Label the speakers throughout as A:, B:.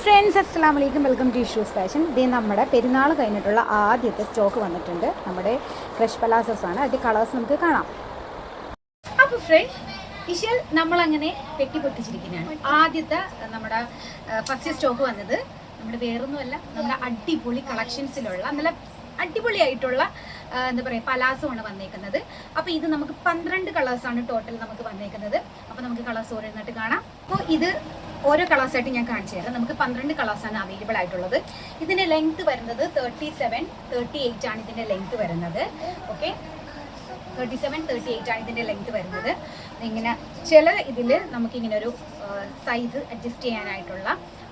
A: Friends, അസ്സലാമു അലൈക്കും. Welcome to issues fashion. ഇത് നമ്മുടെ പെരുന്നാൾ കഴിഞ്ഞിട്ടുള്ള ആദ്യത്തെ സ്റ്റോക്ക് വന്നിട്ടുണ്ട്. നമ്മുടെ ഫ്രഷ് പലാസോസ് ആണ്. അതിൻ്റെ കളേഴ്സ് നമുക്ക് കാണാം. അപ്പോൾ ഫ്രണ്ട്സ്, ഇഷൽ നമ്മളങ്ങനെ പൊട്ടിച്ചിരിക്കുന്നതാണ്. ആദ്യത്തെ നമ്മുടെ ഫസ്റ്റ് സ്റ്റോക്ക് വന്നത് നമ്മുടെ വേറൊന്നുമല്ല, നമ്മുടെ അടിപൊളി കളക്ഷൻസിലുള്ള നല്ല അടിപൊളിയായിട്ടുള്ള എന്താ പറയുക പലാസമാണ് വന്നേക്കുന്നത്. അപ്പോൾ ഇത് നമുക്ക് 12 കളേഴ്സാണ് ടോട്ടൽ നമുക്ക് വന്നേക്കുന്നത്. അപ്പോൾ നമുക്ക് കളേഴ്സ് ഓരോന്നായിട്ട് കാണാം. അപ്പോൾ ഇത് ഓരോ കളേഴ്സായിട്ട് ഞാൻ കാണിച്ചു തരാം. നമുക്ക് 12 കളേഴ്സാണ് അവൈലബിൾ ആയിട്ടുള്ളത്. ഇതിൻ്റെ ലെങ്ത് വരുന്നത് 37-38 ആണ് ഇതിൻ്റെ ലെങ്ത് വരുന്നത്. ഓക്കെ, 37-38 ആണ് ഇതിൻ്റെ ലെങ്ത് വരുന്നത്. ഇങ്ങനെ ചില ഇതിൽ നമുക്കിങ്ങനെ ഒരു സൈസ് അഡ്ജസ്റ്റ് ചെയ്യാനായിട്ടുള്ള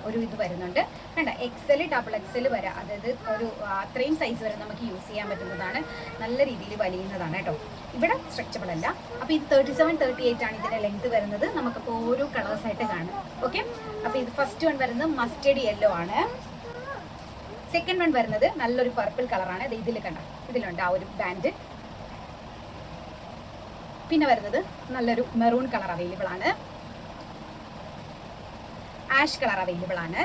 A: ഒരു ഇത് വരുന്നുണ്ട്. കണ്ട, XL, XXL വരെ, അതായത് ഒരു അത്രയും സൈസ് വരെ നമുക്ക് യൂസ് ചെയ്യാൻ പറ്റുന്നതാണ്. നല്ല രീതിയിൽ വലിയുന്നതാണ് കേട്ടോ. ഇവിടെ സ്ട്രെച്ചബിൾ അല്ല. അപ്പോൾ ഇത് 37-38 ആണ് ഇതിൻ്റെ ലെങ്ത് വരുന്നത്. നമുക്കിപ്പോൾ ഓരോ കളേഴ്സായിട്ട് കാണാം. ഓക്കെ, അപ്പോൾ ഇത് ഫസ്റ്റ് വൺ വരുന്നത് മസ്റ്റേർഡ് യെല്ലോ ആണ്. സെക്കൻഡ് വൺ വരുന്നത് നല്ലൊരു പർപ്പിൾ കളറാണ്. ഇത് ഇതിൽ കണ്ട, ഇതിലുണ്ട് ആ ഒരു ബാൻഡ്. പിന്നെ വരുന്നത് നല്ലൊരു മെറൂൺ കളർ അവൈലബിൾ ആണ്. ആഷ് കളർ അവൈലബിൾ ആണ്.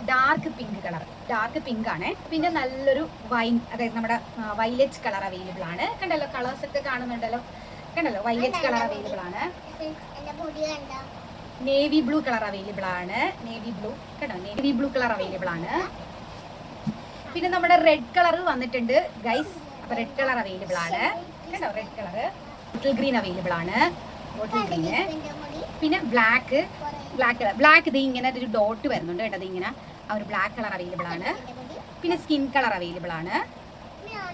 A: Dark pink colour, dark pink ആണ്. പിന്നെ നല്ലൊരു വൈൻ, അതായത് നമ്മുടെ വൈലറ്റ് കളർ അവൈലബിൾ ആണ്. കണ്ടല്ലോ, കളേഴ്സ് ഒക്കെ കാണുന്നുണ്ടല്ലോ. കണ്ടല്ലോ, വൈലറ്റ് കളർ അവൈലബിൾ ആണ്. നേവി ബ്ലൂ കളർ അവൈലബിൾ ആണ്. നേവി ബ്ലൂ, കണ്ടോ, നേവി ബ്ലൂ കളർ അവൈലബിൾ ആണ്. പിന്നെ നമ്മുടെ റെഡ് കളർ വന്നിട്ടുണ്ട് ഗൈസ്. അപ്പൊ റെഡ് കളർ അവൈലബിൾ ആണ്. കണ്ടോ, red colour. Bottle green available ആണ്. Bottle green. പിന്നെ ബ്ലാക്ക് കളർ. ബ്ലാക്ക് ഇത് ഇങ്ങനെ ഒരു ഡോട്ട് വരുന്നുണ്ട് കേട്ടോ. ഇങ്ങനെ ആ ഒരു ബ്ലാക്ക് കളർ അവൈലബിൾ ആണ്. പിന്നെ സ്കിൻ കളർ അവൈലബിൾ ആണ്.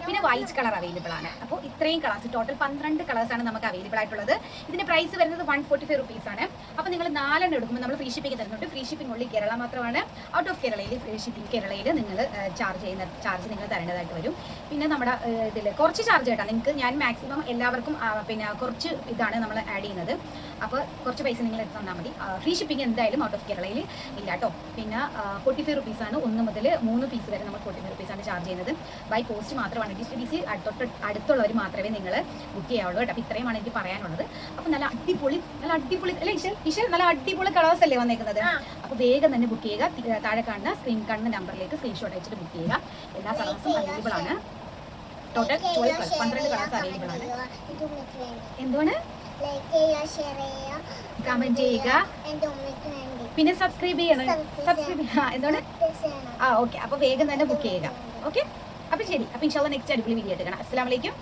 A: പിന്നെ വൈറ്റ് കളർ അവൈലബിൾ ആണ്. അപ്പോൾ ഇത്രയും കളേഴ്സ്, ടോട്ടൽ 12 കളേഴ്സാണ് നമുക്ക് അവൈലബിൾ ആയിട്ടുള്ളത്. ഇതിന്റെ പ്രൈസ് വരുന്നത് 145 റുപ്പീസ് ആണ്. അപ്പോൾ നിങ്ങൾ 4 എടുക്കുമ്പോൾ നമ്മൾ ഫ്രീ ഷിപ്പിംഗ് തരുന്നുണ്ട്. ഫ്രീ ഷിപ്പിംഗ് ഉള്ളിൽ കേരള മാത്രമാണ്. ഔട്ട് ഓഫ് കേരളയിൽ ഫ്രീ ഷിപ്പിംഗ് കേരളയിൽ നിങ്ങൾ ചാർജ് നിങ്ങൾ തരേണ്ടതായിട്ട് വരും. പിന്നെ നമ്മുടെ ഇതിൽ കുറച്ച് ചാർജ് കേട്ടോ നിങ്ങൾക്ക്. ഞാൻ മാക്സിമം എല്ലാവർക്കും പിന്നെ കുറച്ച് ഇതാണ് നമ്മൾ ആഡ് ചെയ്യുന്നത്. അപ്പോൾ കുറച്ച് പൈസ നിങ്ങൾ എടുത്ത് തന്നാൽ മതി. ഫ്രീ ഷിപ്പിംഗ് എന്തായാലും ഔട്ട് ഓഫ് കേരളയിൽ ഇല്ല കേട്ടോ. പിന്നെ 45 റുപ്പീസാണ്. 1 മുതൽ 3 പീസ് വരെ നമ്മൾ 45 റുപ്പീസാണ് ചാർജ് ചെയ്യുന്നത്. ബൈ പോസ്റ്റ് മാത്രമാണ്. ഡിസ്ട്രിബ്യൂസി അടുത്തുള്ളവർ മാത്രമേ നിങ്ങൾ ബുക്ക് ചെയ്യാവുള്ളൂ കേട്ടോ. അപ്പോൾ ഇത്രയുമാണ് എനിക്ക് പറയാനുള്ളത്. അപ്പോൾ നല്ല അടിപൊളി അല്ലേ ഇഷൽ, നല്ല അടിപൊളി കളേഴ്സ് അല്ലേ വന്നേക്കുന്നത്. അപ്പോൾ വേഗം തന്നെ ബുക്ക് ചെയ്യുക. താഴെ കാണുന്ന സ്ക്രീൻ കാണുന്ന നമ്പറിലേക്ക് സ്ക്രീൻഷോട്ട് അയച്ചിട്ട് ബുക്ക് ചെയ്യുക. എല്ലാ കളേഴ്സും അവൈലബിൾ ആണ്. ടോട്ടൽ 12 കളേഴ്സ് അവൈലബിൾ ആണ്. എന്താണ്? കമന്റ് ചെയ്യുക, പിന്നെ സബ്സ്ക്രൈബ് ചെയ്യണം. എന്താണ്? ഓക്കെ, അപ്പോൾ വേഗം തന്നെ ബുക്ക് ചെയ്യുക. ഓക്കെ, അപ്പോൾ ശരി. അപ്പോൾ ഇൻഷാല്ലാ നെക്സ്റ്റ് അടിപൊളി വീഡിയോ ആയിട്ട് കാണാം. അസ്സലാമു അലൈക്കും.